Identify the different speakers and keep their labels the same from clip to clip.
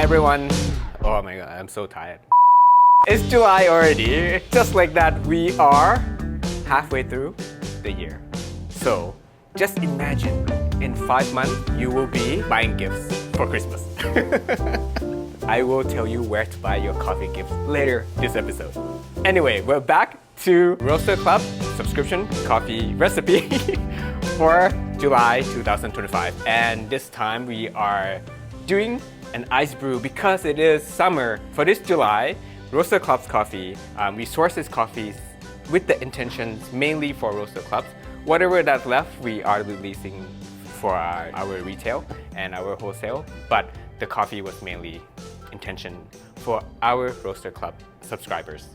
Speaker 1: Hi everyone. Oh my god, I'm so tired. It's July already. Just like that, we are halfway through the year. So just imagine in 5 months you will be buying gifts for Christmas. I will tell you where to buy your coffee gifts later this episode. Anyway, we're back to Roaster Club subscription coffee recipe for July 2025. And this time we are doing an ice brew because it is summer. For this July, Roaster Club's coffee, we source these coffees with the intentions mainly for Roaster Clubs. Whatever that's left, we are releasing for our retail and our wholesale, but the coffee was mainly intention for our Roaster Club subscribers.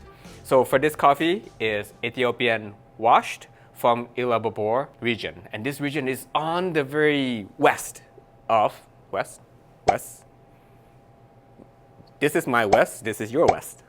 Speaker 1: So for this coffee is Ethiopian washed from Ilabobor region, and this region is on the very west of west. This is my west, this is your west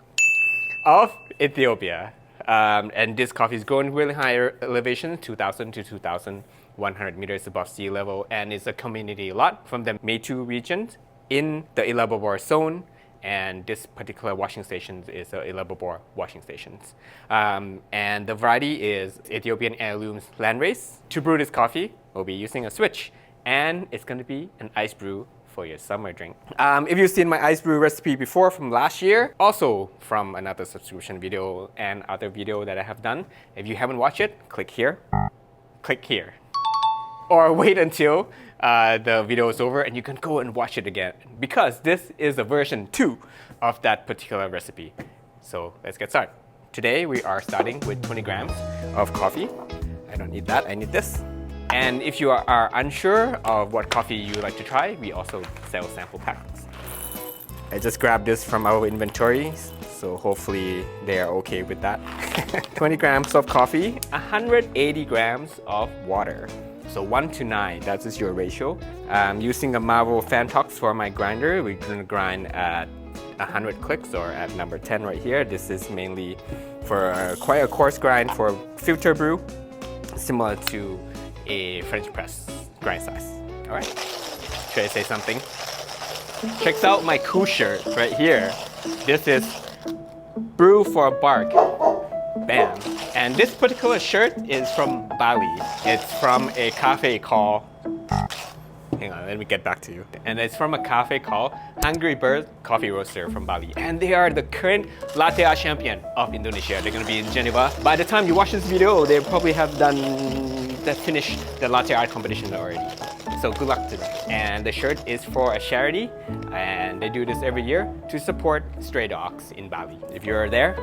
Speaker 1: of Ethiopia. And this coffee is grown really high elevation, 2,000 to 2,100 meters above sea level, and it's a community lot from the Metu region in the Ilabobor zone. And this particular washing station is a Ilabobor washing stations. And the variety is Ethiopian heirlooms landrace. To brew this coffee, we'll be using a switch, and it's going to be an ice brew for your summer drink. If you've seen my ice brew recipe before from last year, also from another subscription video and other video that I have done, if you haven't watched it, click here, or wait until the video is over and you can go and watch it again, because this is a version 2 of that particular recipe. So let's get started. Today we are starting with 20 grams of coffee. I don't need that, I need this. And if you are unsure of what coffee you would like to try, we also sell sample packs. I just grabbed this from our inventory, so hopefully they are okay with that. 20 grams of coffee, 180 grams of water. So 1 to 9, that is your ratio. I'm using a Mavo Phantox for my grinder. We're going to grind at 100 clicks, or at number 10 right here. This is mainly for quite a coarse grind for filter brew, similar to a French press grind size. All right, should I say something? Check out my cool shirt right here. This is Brew for Bark. Bam. And this particular shirt is from Bali. It's from a cafe called, hang on, let me get back to you. And it's from a cafe called Hungry Bird Coffee Roaster from Bali. And they are the current latte art champion of Indonesia. They're gonna be in Geneva. By the time you watch this video, they probably have finished the latte art competition already. So good luck to them. And the shirt is for a charity, and they do this every year to support stray dogs in Bali. If you're there,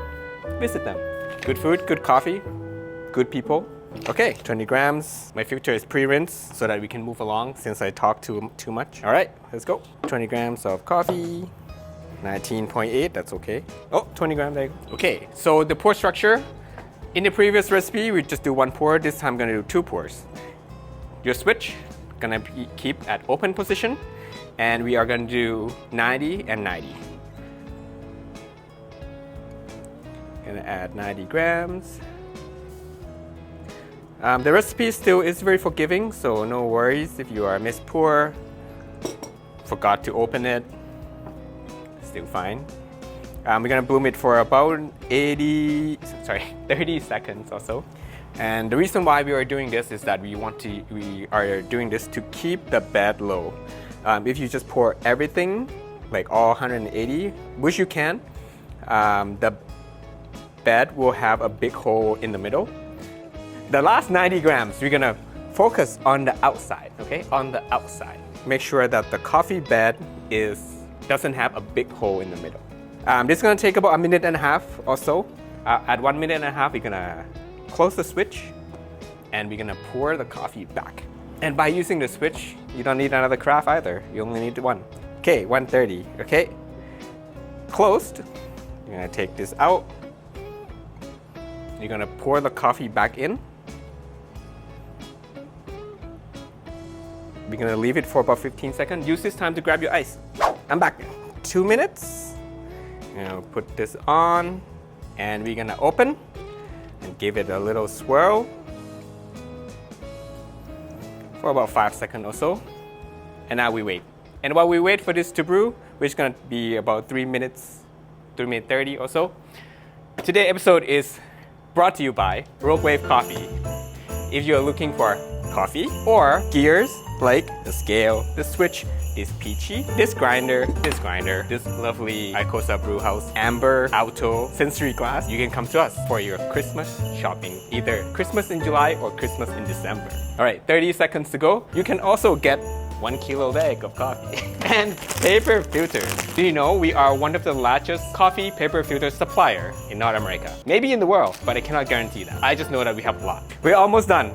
Speaker 1: visit them. Good food, good coffee, good people. Okay, 20 grams. My filter is pre-rinsed so that we can move along since I talk too much. All right, let's go. 20 grams of coffee, 19.8, that's okay. Oh, 20 grams, there you go. Okay, so the pour structure. In the previous recipe, we just do 1 pour. This time I'm gonna do 2 pours. Your switch, gonna keep at open position, and we are gonna do 90 and 90. Gonna add 90 grams. The recipe still is very forgiving, so no worries if you are missed pour, forgot to open it, still fine. We're gonna bloom it for about 30 seconds or so. And the reason why we are doing this is that we are doing this to keep the bed low. If you just pour everything, like all 180, which you can, the bed will have a big hole in the middle. The last 90 grams, we're gonna focus on the outside, okay? On the outside. Make sure that the coffee bed doesn't have a big hole in the middle. This is gonna take about 1.5 minutes or so. At 1.5 minutes, we're gonna close the switch, and we're gonna pour the coffee back. And by using the switch, you don't need another carafe either. You only need one. Okay, 130, okay? Closed. You're gonna take this out. You're gonna pour the coffee back in. We're gonna leave it for about 15 seconds. Use this time to grab your ice. I'm back. 2 minutes. Put this on, and we're gonna open and give it a little swirl for about 5 seconds or so. And now we wait. And while we wait for this to brew, which is gonna be about 3 minutes, 3 minutes 30 or so, today's episode is brought to you by Rogue Wave Coffee. If you're looking for coffee or gears like the scale, the switch, this peachy, this grinder, this lovely Icosa brew house, amber, auto, sensory glass, you can come to us for your Christmas shopping, either Christmas in July or Christmas in December. All right, 30 seconds to go. You can also get 1 kilo bag of coffee and paper filters. Do you know we are one of the largest coffee paper filter supplier in North America? Maybe in the world, but I cannot guarantee that. I just know that we have a lot. We're almost done.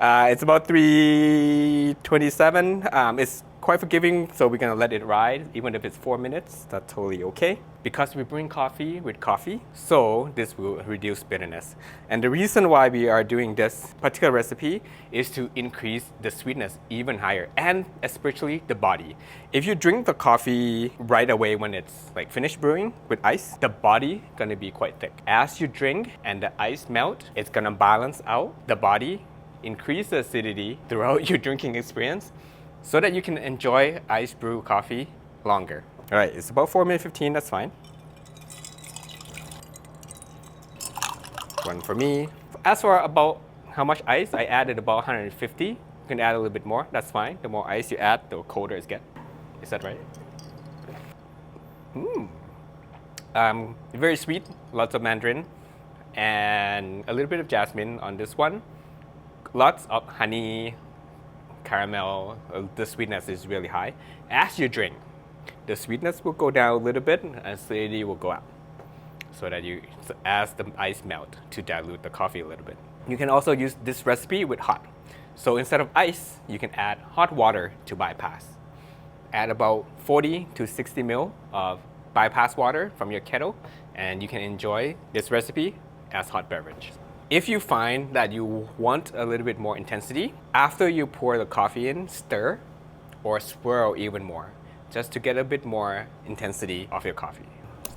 Speaker 1: It's about 3:27. It's quite forgiving, so we're gonna let it ride. Even if it's 4 minutes, that's totally okay. Because we bring coffee with coffee, so this will reduce bitterness. And the reason why we are doing this particular recipe is to increase the sweetness even higher, and especially the body. If you drink the coffee right away when it's like finished brewing with ice, the body gonna be quite thick. As you drink and the ice melt, it's gonna balance out the body, increase the acidity throughout your drinking experience, so that you can enjoy ice brew coffee longer. All right, it's about 4 minutes 15, that's fine. One for me. As for about how much ice, I added about 150. You can add a little bit more, that's fine. The more ice you add, the colder it gets. Is that right? Very sweet, lots of mandarin, and a little bit of jasmine on this one. Lots of honey, caramel, the sweetness is really high. As you drink, the sweetness will go down a little bit and acidity will go up. So that as the ice melt to dilute the coffee a little bit. You can also use this recipe with hot. So instead of ice, you can add hot water to bypass. Add about 40 to 60 ml of bypass water from your kettle, and you can enjoy this recipe as hot beverage. If you find that you want a little bit more intensity, after you pour the coffee in, stir or swirl even more, just to get a bit more intensity of your coffee.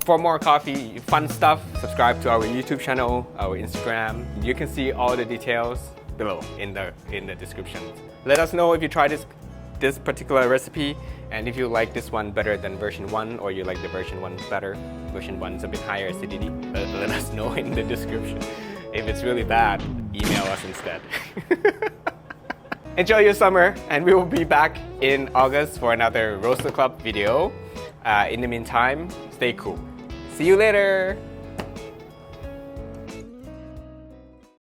Speaker 1: For more coffee fun stuff, subscribe to our YouTube channel, our Instagram. You can see all the details below in the description. Let us know if you try this particular recipe, and if you like this one better than version 1, or you like the version 1 better. Version 1 is a bit higher acidity. Let us know in the description. If it's really bad, email us instead. Enjoy your summer, and we will be back in August for another Roaster Club video. In the meantime, stay cool. See you later!